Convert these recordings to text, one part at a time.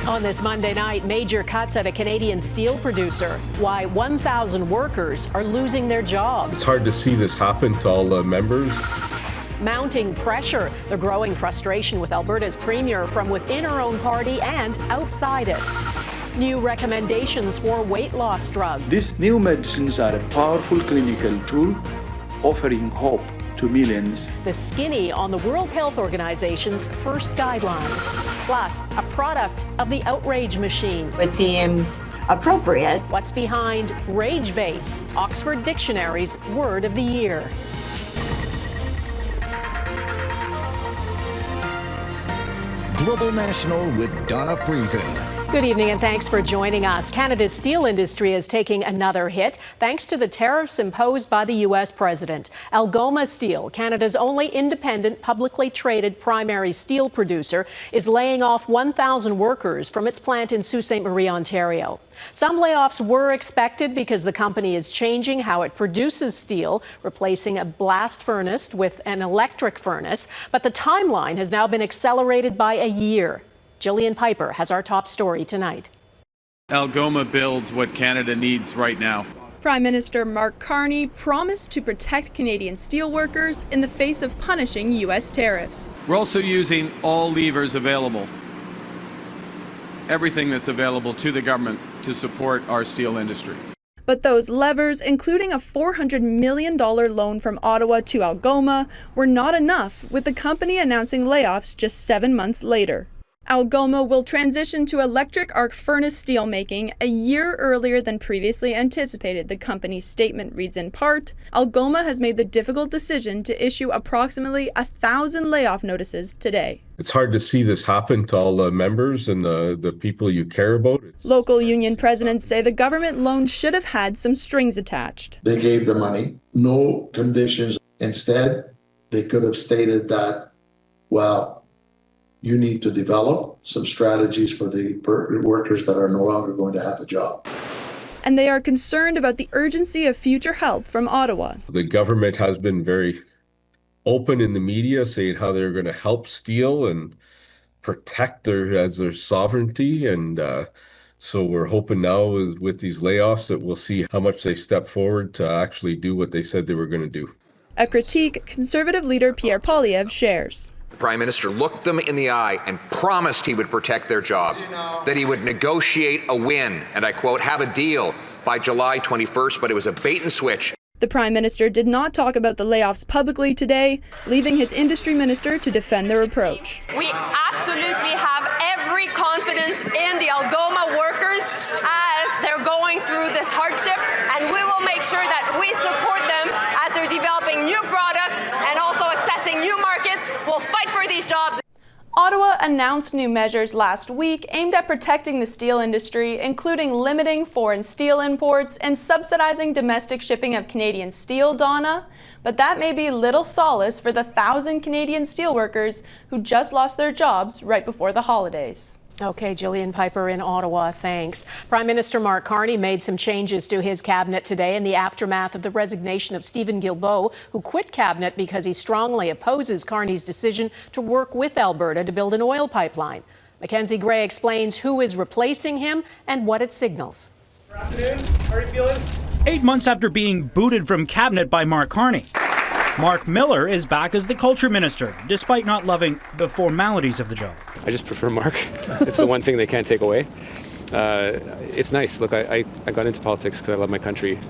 On this Monday night, major cuts at a Canadian steel producer. Why 1,000 workers are losing their jobs. It's hard to see this happen to all the members. Mounting pressure, the growing frustration with Alberta's Premier from within her own party and outside it. New recommendations for weight loss drugs. These new medicines are a powerful clinical tool offering hope to millions. The skinny on the World Health Organization's first guidelines. Plus, a product of the outrage machine. It seems appropriate. What's behind rage bait? Oxford Dictionary's word of the year. Global National with Donna Friesen. Good evening and thanks for joining us. Canada's steel industry is taking another hit thanks to the tariffs imposed by the U.S. president. Algoma Steel, Canada's only independent publicly traded primary steel producer, is laying off 1,000 workers from its plant in Sault Ste. Marie, Ontario. Some layoffs were expected because the company is changing how it produces steel, replacing a blast furnace with an electric furnace, but the timeline has now been accelerated by a year. Jillian Piper has our top story tonight. Algoma builds what Canada needs right now. Prime Minister Mark Carney promised to protect Canadian steelworkers in the face of punishing U.S. tariffs. We're also using all levers available, everything that's available to the government to support our steel industry. But those levers, including a $400 million loan from Ottawa to Algoma, were not enough, with the company announcing layoffs just 7 months later. Algoma will transition to electric arc furnace steelmaking a year earlier than previously anticipated, the company's statement reads in part. Algoma has made the difficult decision to issue approximately 1,000 layoff notices today. It's hard to see this happen to all the members and the people you care about. Local union presidents say the government loan should have had some strings attached. They gave the money, no conditions. Instead, they could have stated that, well, you need to develop some strategies for the workers that are no longer going to have a job. And they are concerned about the urgency of future help from Ottawa. The government has been very open in the media saying how they're going to help steel and protect their sovereignty. And so we're hoping now with these layoffs that we'll see how much they step forward to actually do what they said they were going to do. A critique Conservative leader Pierre Poilievre shares. The Prime Minister looked them in the eye and promised he would protect their jobs, that he would negotiate a win, and I quote, have a deal by July 21st, but it was a bait and switch. The Prime Minister did not talk about the layoffs publicly today, leaving his industry minister to defend their approach. We absolutely have every confidence in the Algoma workers as they're going through this hardship, and we will make sure that we support them as they're developing new products and also accessing new markets. We'll fight for these jobs. Ottawa announced new measures last week aimed at protecting the steel industry, including limiting foreign steel imports and subsidizing domestic shipping of Canadian steel, Donna. But that may be little solace for the 1,000 Canadian steelworkers who just lost their jobs right before the holidays. Okay, Jillian Piper in Ottawa, thanks. Prime Minister Mark Carney made some changes to his cabinet today in the aftermath of the resignation of Stephen Guilbeault, who quit cabinet because he strongly opposes Carney's decision to work with Alberta to build an oil pipeline. Mackenzie Gray explains who is replacing him and what it signals. Good afternoon. How are you feeling? 8 months after being booted from cabinet by Mark Carney, Mark Miller is back as the culture minister, despite not loving the formalities of the job. I just prefer Mark. It's the one thing they can't take away. It's nice. Look, I got into politics because I love my country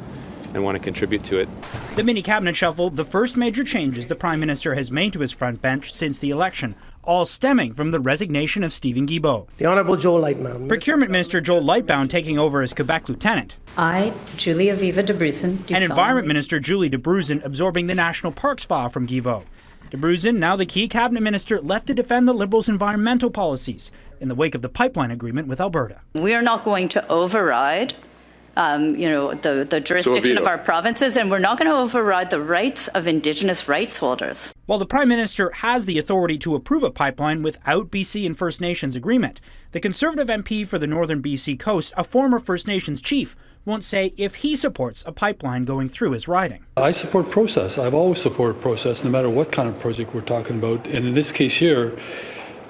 and want to contribute to it. The mini cabinet shuffle, the first major changes the Prime Minister has made to his front bench since the election, all stemming from the resignation of Stephen Guilbeault. The Honourable Joel Lightbound. Procurement Minister Joel Lightbound taking over as Quebec Lieutenant. I, Julie Aviva de Bruzen, and Environment Minister Julie de Bruzen absorbing the National Parks file from Guilbeault. De Bruzen, now the key cabinet minister, left to defend the Liberals' environmental policies in the wake of the pipeline agreement with Alberta. We are not going to override the jurisdiction of our provinces, and we're not going to override the rights of Indigenous rights holders. While the Prime Minister has the authority to approve a pipeline without BC and First Nations agreement, the Conservative MP for the Northern BC coast, a former First Nations chief, won't say if he supports a pipeline going through his riding. I support process. I've always supported process, no matter what kind of project we're talking about. And in this case here,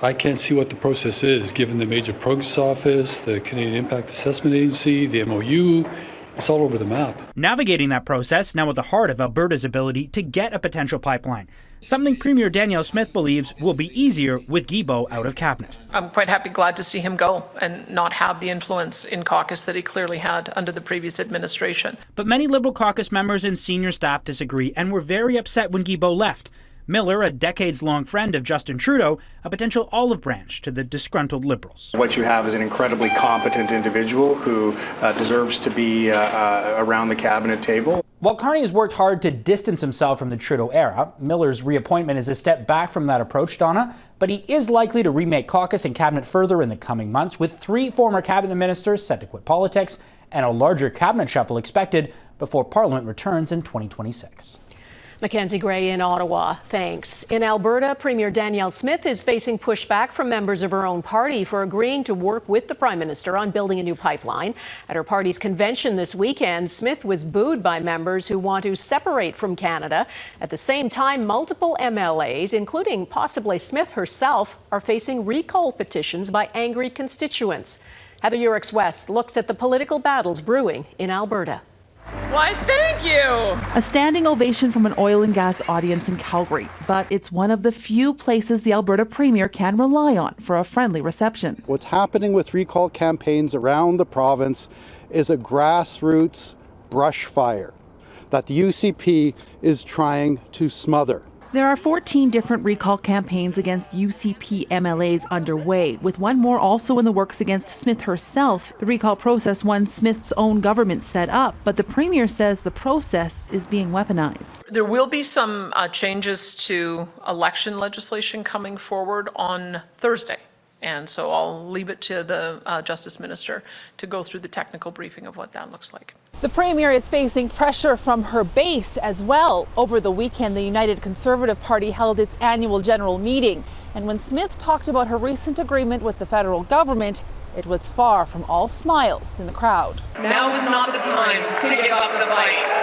I can't see what the process is, given the Major Progress Office, the Canadian Impact Assessment Agency, the MOU. It's all over the map. Navigating that process now at the heart of Alberta's ability to get a potential pipeline, something Premier Danielle Smith believes will be easier with Guilbeault out of cabinet. I'm quite glad to see him go and not have the influence in caucus that he clearly had under the previous administration. But many Liberal caucus members and senior staff disagree and were very upset when Guilbeault left. Miller, a decades-long friend of Justin Trudeau, a potential olive branch to the disgruntled Liberals. What you have is an incredibly competent individual who deserves to be around the cabinet table. While Carney has worked hard to distance himself from the Trudeau era, Miller's reappointment is a step back from that approach, Donna, but he is likely to remake caucus and cabinet further in the coming months, with 3 former cabinet ministers set to quit politics and a larger cabinet shuffle expected before Parliament returns in 2026. Mackenzie Gray in Ottawa, thanks. In Alberta, Premier Danielle Smith is facing pushback from members of her own party for agreeing to work with the Prime Minister on building a new pipeline. At her party's convention this weekend, Smith was booed by members who want to separate from Canada. At the same time, multiple MLAs, including possibly Smith herself, are facing recall petitions by angry constituents. Heather Yourex-West looks at the political battles brewing in Alberta. Why, thank you! A standing ovation from an oil and gas audience in Calgary, but it's one of the few places the Alberta Premier can rely on for a friendly reception. What's happening with recall campaigns around the province is a grassroots brush fire that the UCP is trying to smother. There are 14 different recall campaigns against UCP MLAs underway, with one more also in the works against Smith herself. The recall process one Smith's own government set up, but the Premier says the process is being weaponized. There will be some changes to election legislation coming forward on Thursday. And so I'll leave it to the Justice Minister to go through the technical briefing of what that looks like. The Premier is facing pressure from her base as well. Over the weekend, the United Conservative Party held its annual general meeting. And when Smith talked about her recent agreement with the federal government, it was far from all smiles in the crowd. Now is not the time to give up the fight.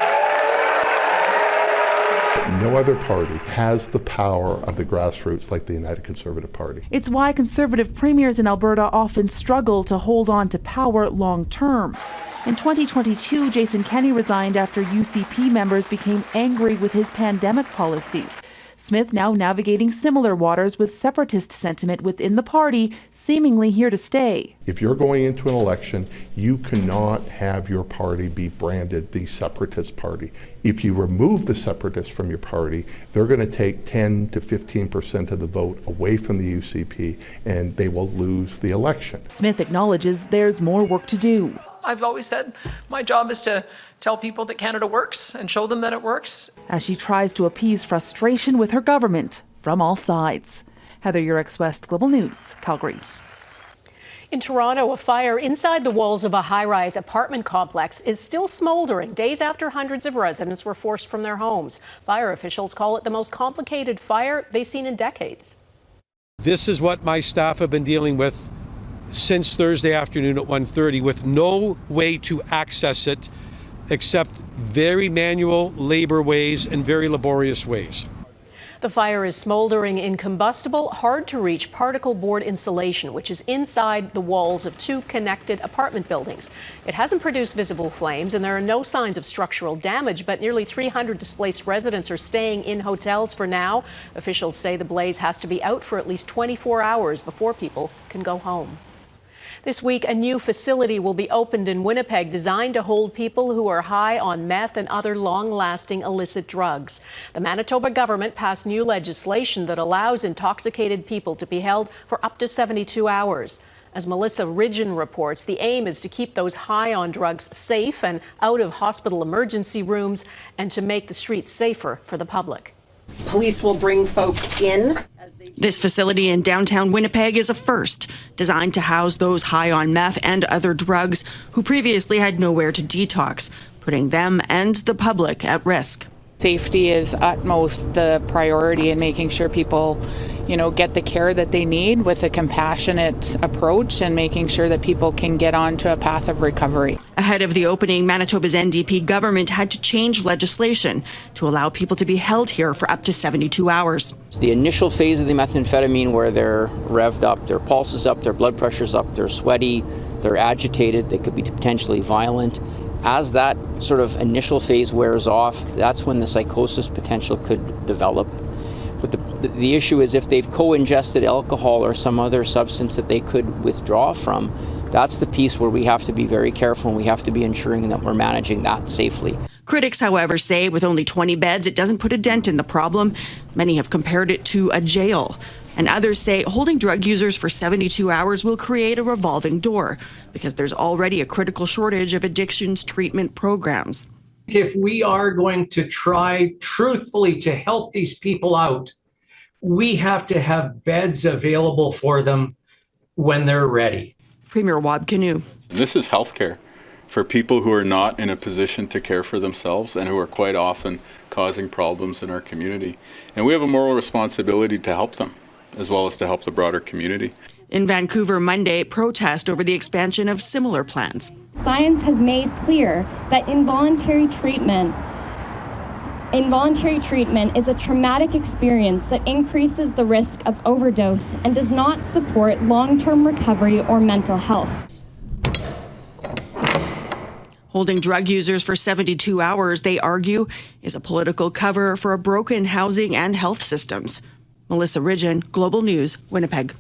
No other party has the power of the grassroots like the United Conservative Party. It's why Conservative premiers in Alberta often struggle to hold on to power long term. In 2022, Jason Kenney resigned after UCP members became angry with his pandemic policies. Smith now navigating similar waters with separatist sentiment within the party, seemingly here to stay. If you're going into an election, you cannot have your party be branded the separatist party. If you remove the separatists from your party, they're going to take 10 to 15% of the vote away from the UCP, and they will lose the election. Smith acknowledges there's more work to do. I've always said my job is to tell people that Canada works and show them that it works. As she tries to appease frustration with her government from all sides. Heather Yourex-West, Global News, Calgary. In Toronto, a fire inside the walls of a high-rise apartment complex is still smoldering days after hundreds of residents were forced from their homes. Fire officials call it the most complicated fire they've seen in decades. This is what my staff have been dealing with since Thursday afternoon at 1:30, with no way to access it except very manual labor ways and very laborious ways. The fire is smoldering in combustible, hard-to-reach particle board insulation, which is inside the walls of 2 connected apartment buildings. It hasn't produced visible flames, and there are no signs of structural damage, but nearly 300 displaced residents are staying in hotels for now. Officials say the blaze has to be out for at least 24 hours before people can go home. This week, a new facility will be opened in Winnipeg designed to hold people who are high on meth and other long-lasting illicit drugs. The Manitoba government passed new legislation that allows intoxicated people to be held for up to 72 hours. As Melissa Ridgen reports, the aim is to keep those high on drugs safe and out of hospital emergency rooms and to make the streets safer for the public. Police will bring folks in. This facility in downtown Winnipeg is a first, designed to house those high on meth and other drugs who previously had nowhere to detox, putting them and the public at risk. Safety is utmost the priority in making sure people, get the care that they need with a compassionate approach and making sure that people can get onto a path of recovery. Ahead of the opening, Manitoba's NDP government had to change legislation to allow people to be held here for up to 72 hours. It's the initial phase of the methamphetamine where they're revved up, their pulse is up, their blood pressure's up, they're sweaty, they're agitated, they could be potentially violent. As that sort of initial phase wears off, that's when the psychosis potential could develop. But the issue is if they've co-ingested alcohol or some other substance that they could withdraw from, that's the piece where we have to be very careful and we have to be ensuring that we're managing that safely. Critics, however, say with only 20 beds, it doesn't put a dent in the problem. Many have compared it to a jail. And others say holding drug users for 72 hours will create a revolving door because there's already a critical shortage of addictions treatment programs. If we are going to try truthfully to help these people out, we have to have beds available for them when they're ready. Premier Wab Kinew. This is healthcare for people who are not in a position to care for themselves and who are quite often causing problems in our community. And we have a moral responsibility to help them, as well as to help the broader community. In Vancouver Monday, protest over the expansion of similar plans. Science has made clear that involuntary treatment is a traumatic experience that increases the risk of overdose and does not support long-term recovery or mental health. Holding drug users for 72 hours, they argue, is a political cover for a broken housing and health systems. Melissa Ridgen, Global News, Winnipeg.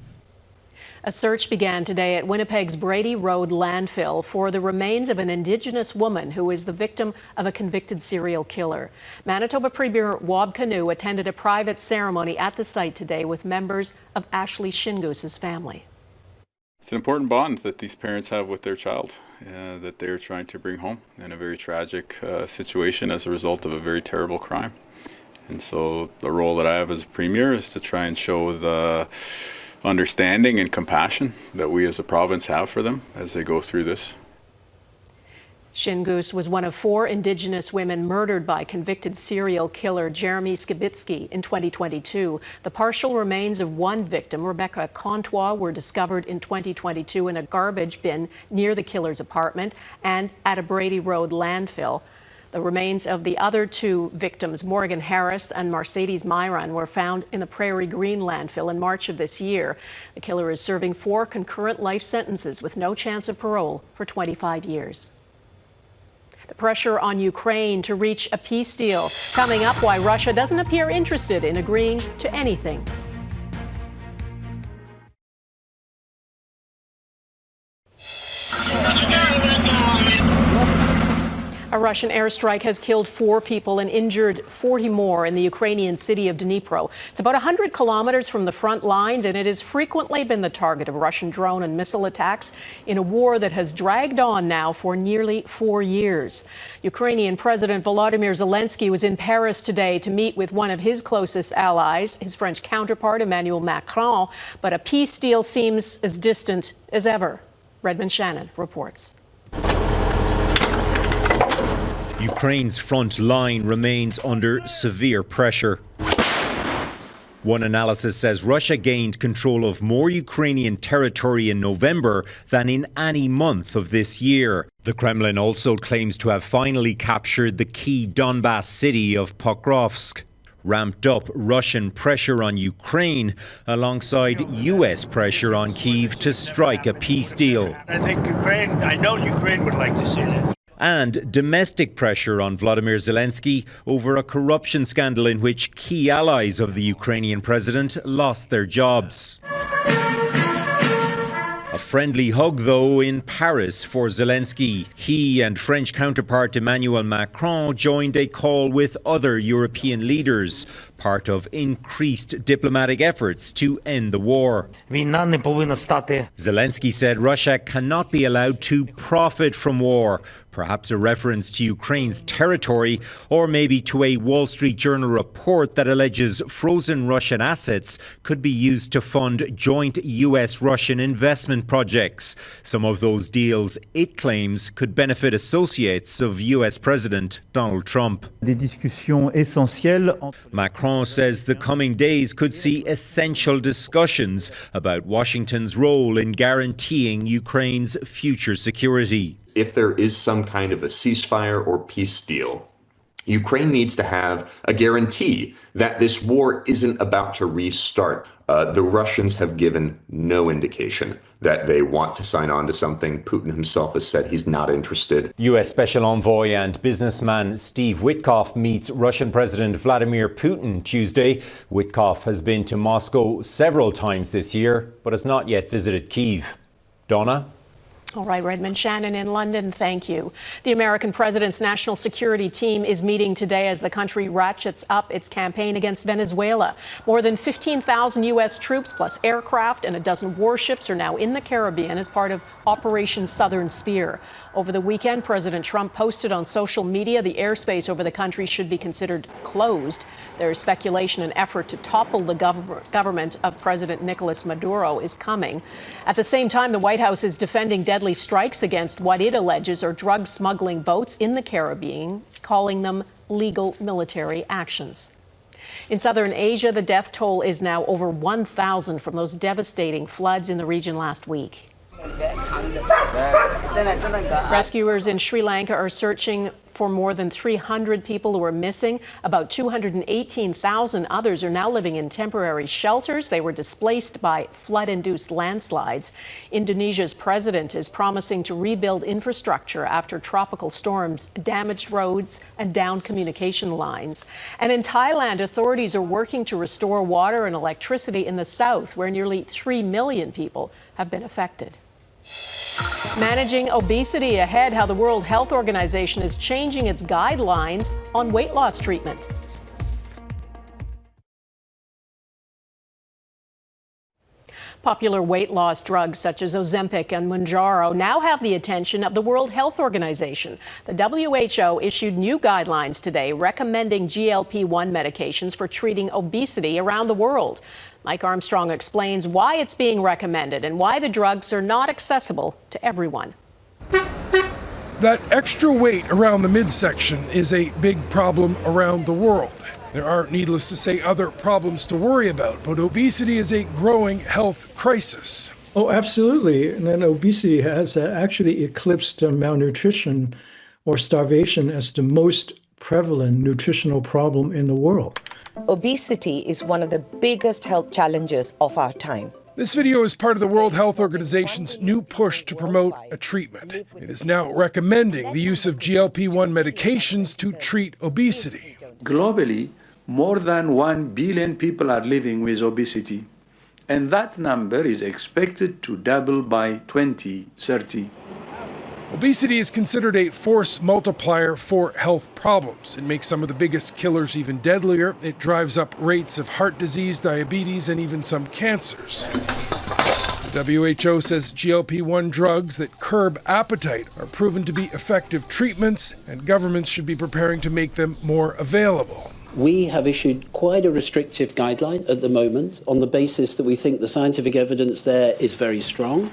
A search began today at Winnipeg's Brady Road landfill for the remains of an Indigenous woman who is the victim of a convicted serial killer. Manitoba Premier Wab Kinew attended a private ceremony at the site today with members of Ashley Shingoose's family. It's an important bond that these parents have with their child that they're trying to bring home in a very tragic situation as a result of a very terrible crime. And so the role that I have as a premier is to try and show the understanding and compassion that we as a province have for them as they go through this. Shingoose was one of 4 Indigenous women murdered by convicted serial killer Jeremy Skibitsky in 2022. The partial remains of one victim, Rebecca Contois, were discovered in 2022 in a garbage bin near the killer's apartment and at a Brady Road landfill. The remains of the other 2 victims, Morgan Harris and Mercedes Myron, were found in the Prairie Green landfill in March of this year. The killer is serving 4 concurrent life sentences with no chance of parole for 25 years. The pressure on Ukraine to reach a peace deal. Coming up, why Russia doesn't appear interested in agreeing to anything. A Russian airstrike has killed 4 people and injured 40 more in the Ukrainian city of Dnipro. It's about 100 kilometers from the front lines, and it has frequently been the target of Russian drone and missile attacks in a war that has dragged on now for nearly 4 years. Ukrainian President Volodymyr Zelensky was in Paris today to meet with one of his closest allies, his French counterpart Emmanuel Macron, but a peace deal seems as distant as ever. Redmond Shannon reports. Ukraine's front line remains under severe pressure. One analysis says Russia gained control of more Ukrainian territory in November than in any month of this year. The Kremlin also claims to have finally captured the key Donbas city of Pokrovsk. Ramped up Russian pressure on Ukraine alongside US pressure on Kyiv to strike a peace deal. I know Ukraine would like to see that. And domestic pressure on Volodymyr Zelensky over a corruption scandal in which key allies of the Ukrainian president lost their jobs. A friendly hug, though, in Paris for Zelensky. He and French counterpart Emmanuel Macron joined a call with other European leaders, part of increased diplomatic efforts to end the war. Zelensky said Russia cannot be allowed to profit from war, Perhaps a reference to Ukraine's territory, or maybe to a Wall Street Journal report that alleges frozen Russian assets could be used to fund joint US-Russian investment projects. Some of those deals, it claims, could benefit associates of US President Donald Trump. Macron says the coming days could see essential discussions about Washington's role in guaranteeing Ukraine's future security. If there is some kind of a ceasefire or peace deal, Ukraine needs to have a guarantee that this war isn't about to restart. The Russians have given no indication that they want to sign on to something. Putin himself has said he's not interested. US Special Envoy and businessman Steve Witkoff meets Russian President Vladimir Putin Tuesday. Witkoff has been to Moscow several times this year, but has not yet visited Kyiv. Donna? All right, Redmond Shannon in London, thank you. The American president's national security team is meeting today as the country ratchets up its campaign against Venezuela. More than 15,000 U.S. troops plus aircraft and a dozen warships are now in the Caribbean as part of Operation Southern Spear. Over the weekend, President Trump posted on social media the airspace over the country should be considered closed. There is speculation an effort to topple the government of President Nicolas Maduro is coming. At the same time, the White House is defending deadly strikes against what it alleges are drug smuggling boats in the Caribbean, calling them legal military actions. In southern Asia, the death toll is now over 1,000 from those devastating floods in the region last week. Rescuers in Sri Lanka are searching for more than 300 people who are missing. About 218,000 others are now living in temporary shelters. They were displaced by flood-induced landslides. Indonesia's president is promising to rebuild infrastructure after tropical storms damaged roads and downed communication lines. And in Thailand, authorities are working to restore water and electricity in the south, where nearly 3 million people have been affected. Managing obesity ahead, how the World Health Organization is changing its guidelines on weight loss treatment. Popular weight loss drugs such as Ozempic and Mounjaro now have the attention of the World Health Organization. The WHO issued new guidelines today recommending GLP-1 medications for treating obesity around the world. Mike Armstrong explains why it's being recommended and why the drugs are not accessible to everyone. That extra weight around the midsection is a big problem around the world. There are, needless to say, other problems to worry about, but obesity is a growing health crisis. Oh, absolutely. And then obesity has actually eclipsed malnutrition or starvation as the most prevalent nutritional problem in the world. Obesity is one of the biggest health challenges of our time. This video is part of the World Health Organization's new push to promote a treatment. It is now recommending the use of GLP-1 medications to treat obesity. Globally, more than 1 billion people are living with obesity, and that number is expected to double by 2030. Obesity is considered a force multiplier for health problems. It makes some of the biggest killers even deadlier. It drives up rates of heart disease, diabetes, and even some cancers. The WHO says GLP-1 drugs that curb appetite are proven to be effective treatments, and governments should be preparing to make them more available. We have issued quite a restrictive guideline at the moment on the basis that we think the scientific evidence there is very strong.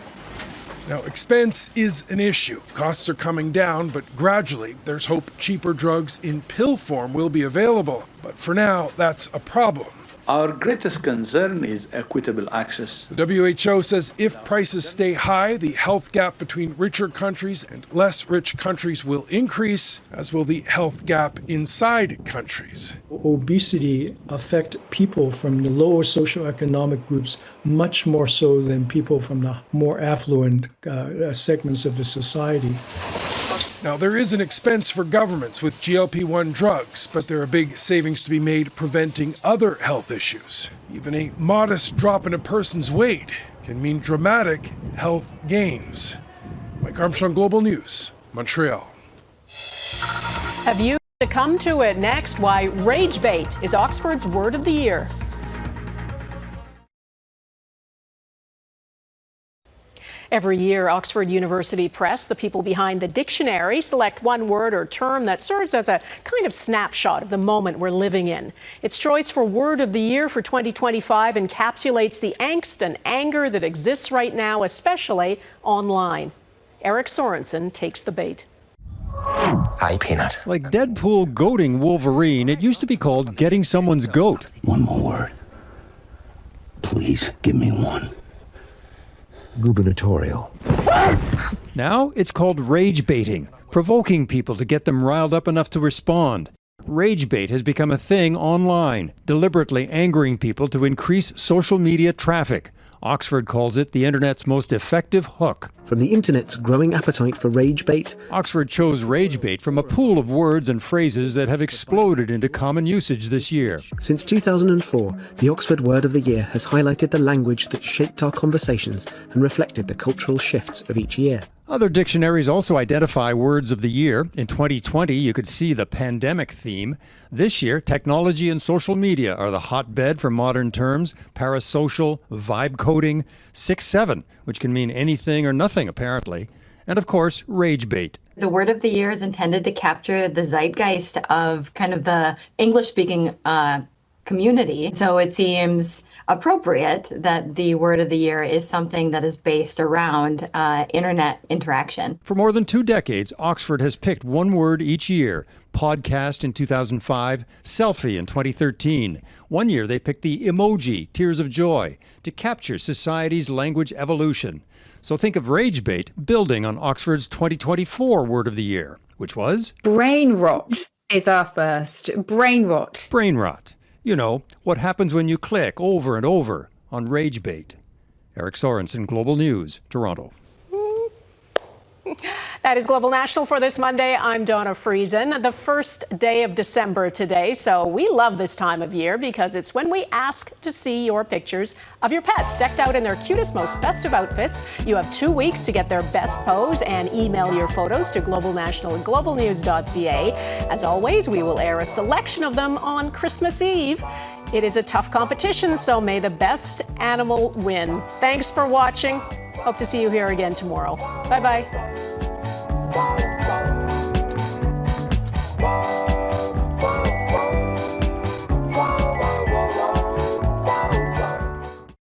Now, expense is an issue. Costs are coming down, but gradually there's hope cheaper drugs in pill form will be available. But for now, that's a problem. Our greatest concern is equitable access. The WHO says if prices stay high, the health gap between richer countries and less rich countries will increase, as will the health gap inside countries. Obesity affects people from the lower socioeconomic groups much more so than people from the more affluent segments of the society. Now, there is an expense for governments with GLP-1 drugs, but there are big savings to be made preventing other health issues. Even a modest drop in a person's weight can mean dramatic health gains. Mike Armstrong, Global News, Montreal. Have you come to it? Next, why rage bait is Oxford's word of the year. Every year, Oxford University Press, the people behind the dictionary, select one word or term that serves as a kind of snapshot of the moment we're living in. Its choice for Word of the Year for 2025 encapsulates the angst and anger that exists right now, especially online. Eric Sorensen takes the bait. Hi, Peanut. Like Deadpool goating Wolverine, it used to be called getting someone's goat. One more word. Please, give me one. Gubernatorial. Now it's called rage baiting, provoking people to get them riled up enough to respond. Rage bait has become a thing online, deliberately angering people to increase social media traffic. Oxford calls it the internet's most effective hook. From the internet's growing appetite for rage bait, Oxford chose rage bait from a pool of words and phrases that have exploded into common usage this year. Since 2004, the Oxford Word of the Year has highlighted the language that shaped our conversations and reflected the cultural shifts of each year. Other dictionaries also identify words of the year. In 2020, you could see the pandemic theme. This year, technology and social media are the hotbed for modern terms: parasocial, vibe coding, 6-7, which can mean anything or nothing apparently, and of course, rage bait. The word of the year is intended to capture the zeitgeist of kind of the English-speaking community. So it seems appropriate that the word of the year is something that is based around internet interaction. For more than 2 decades, Oxford has picked one word each year. Podcast in 2005, selfie in 2013. One year they picked the emoji, tears of joy, to capture society's language evolution. So think of rage bait building on Oxford's 2024 word of the year, which was? Brain rot is our first. Brain rot. Brain rot. You know, what happens when you click over and over on rage bait. Eric Sorensen, Global News, Toronto. That is Global National for this Monday. I'm Donna Friesen. The first day of December today, so we love this time of year because it's when we ask to see your pictures of your pets decked out in their cutest, most festive outfits. You have 2 weeks to get their best pose and email your photos to globalnational@globalnews.ca. As always, we will air a selection of them on Christmas Eve. It is a tough competition, so may the best animal win. Thanks for watching. Hope to see you here again tomorrow. Bye-bye.